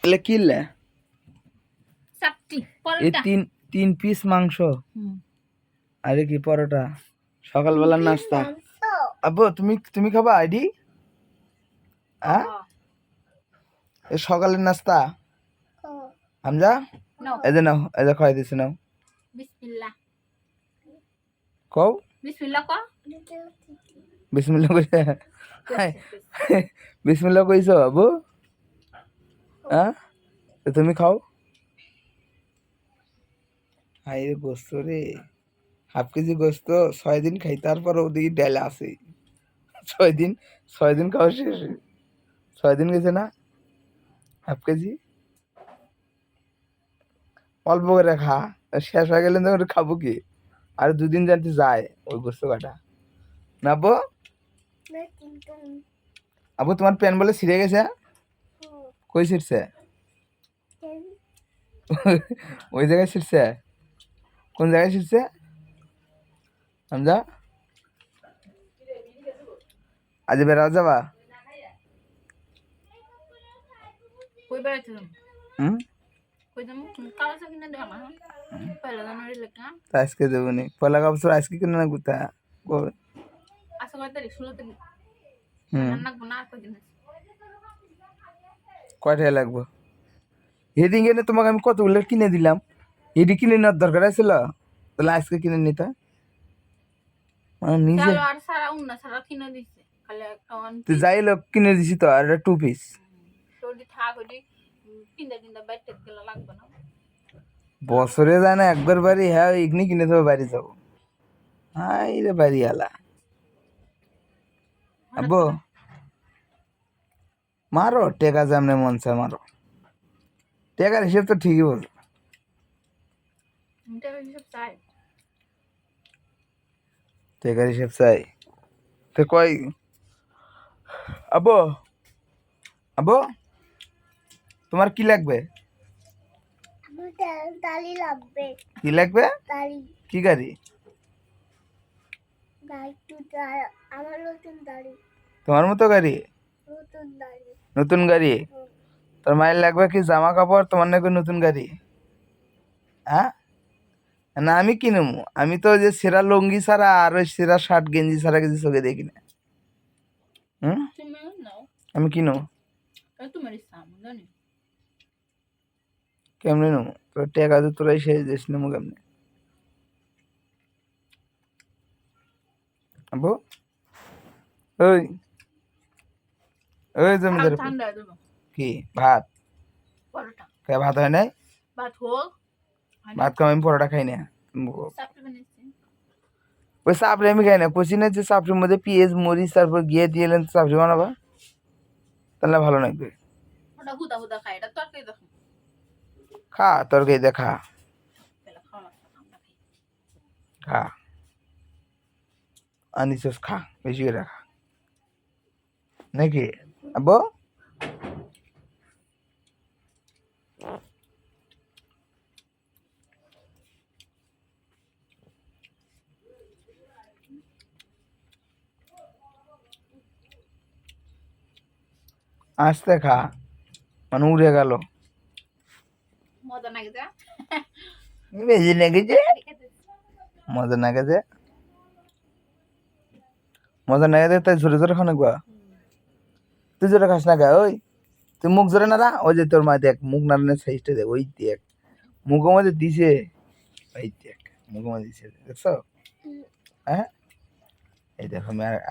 এলে কিনলে চাপটি এই পরোটা তিন পিস মাংস আরে কি পরোটা সকালবেলার নাস্তা আব্বু তুমি খাবা আইডি হ্যাঁ এই সকালের নাস্তা হামজা এই যে নাও এই যে খাই দিছি নাও বিসমিল্লাহ কও বিসমিল্লাহ কো বিসমিল্লাহ কইছে বিসমিল্লাহ কইছো আব্বু হ্যাঁ তো তুমি খাও হাই রে গোস্ত রে হাফ কেজি গোস্ত 6 দিন খাই তারপর ওদিকে ডাল আছে 6 দিন খাওয়া শেষ 6 দিন গেছে না হাফ কেজি অল্প করে খা শেষ হয়ে গেলে তো খাবো কি আর 2 দিন জানতে যায় ওই গোস্ত কাটা না আব্বু আব্বু তোমার প্যান বলে ছিঁড়ে গেছে কই ছিঁড়ছে ওই জায়গায় ছিঁড়ছে কোন জায়গায় ছিঁড়ছে হামজা আজ বেড়াও যাবা কই বেড়াইতে যাম হুম কই যাম কাগজ কিনে দেব না পয়লা জানুয়ারি লেখা তা আজকে দেবো নি পয়লা কাপড় আজকে কিনে না গুতা কবে আজকে কয় তারিখ 16 তারিখ রান্না করব না কয়দিন কয়টা লাগবে হেডিং এনে তোমাকে আমি কতগুলো কিনে দিলাম হেডি কিনে নেওয়ার দরকার ছিল তাহলে আজকে কিনে নিতা মানে নিজে চলো আর সারা উন্না সারা কিনে দিছে খালি একটা ওয়ান তুই যাই লোক কিনে দিছি তো আর 2 পিস তোদি থাক ওদি কিনে কিনে বাইতে গেল লাগবে না বছরে যায় না একবার বাড়ি হ্যাঁ এগনি কিনে দেবো বাড়ি যাবো হাই রে বাড়ি আলা আব্বু মারো টেকা জামনে মন চায় মারো টেকার হিসেব তো ঠিকই বল এটা সব চাই টেকার হিসেব চাই তো কই আব্বু আব্বু তোমার কি লাগবে দালি লাগবে কি লাগবে দালি কি গাড়ি আমার নতুন দালি তোমার মতো গাড়ি নতুন দালি নতুন গাড়ি তোর মায়ের লাগবে কি জামা কাপড় তোমার নাকি নতুন গাড়ি হ্যাঁ না আমি কিনবো আমি তো যে সেরা লুঙ্গি ছাড়া আর ওই সেরা শার্ট গেঞ্জি ছাড়া কিছু চোখে দেখি না হুম তুমি নাও আমি কিনবো তোমার ইচ্ছা আমার জানি কেমনে নেবো তোর টাকা তো তোরাই শেষ দিস নেবো কেমনে আব্বু ওই ওই জমিদার ঠান্ডা দেবো কি ভাত পরোটা কে ভাত হয় নাই ভাত হোক ভাত খাও আমি পরোটা খাই না চাপটি বানিয়েছি ওই চাপড়ি আমি খাই না কচি না যে চাপড়ির মধ্যে পেঁয়াজ মরিচ তারপর গিয়ে দিয়ে এলেন চাপড়ি বানাবা তাহলে ভালো লাগবে ওটা হুদা হুদা খাই এটা তরকারি দেখো খা তরকারি দে খা পেলা খাওয়া লাগছে না, আমরা খাই। খা আনিস খা বেশি করে খা নাকি আব্বু আস্তে খা মানে উড়ে গেল মজা নাকি যা বেশি লেগেছে মজা না গেছে মজা না গেছে তাই জোরে জোরে খানে গা তুই জোরে খাস না গা ওই তুই মুখ জোরে নাড়া ওই যে তোর মা দেখ মুখ নাড়ানোর সাইজটা দেখ ওই দেখ মুখের মধ্যে দিছে ওই দেখ মুখের মধ্যে দিছে দেখছো হ্যাঁ এই দেখো আমি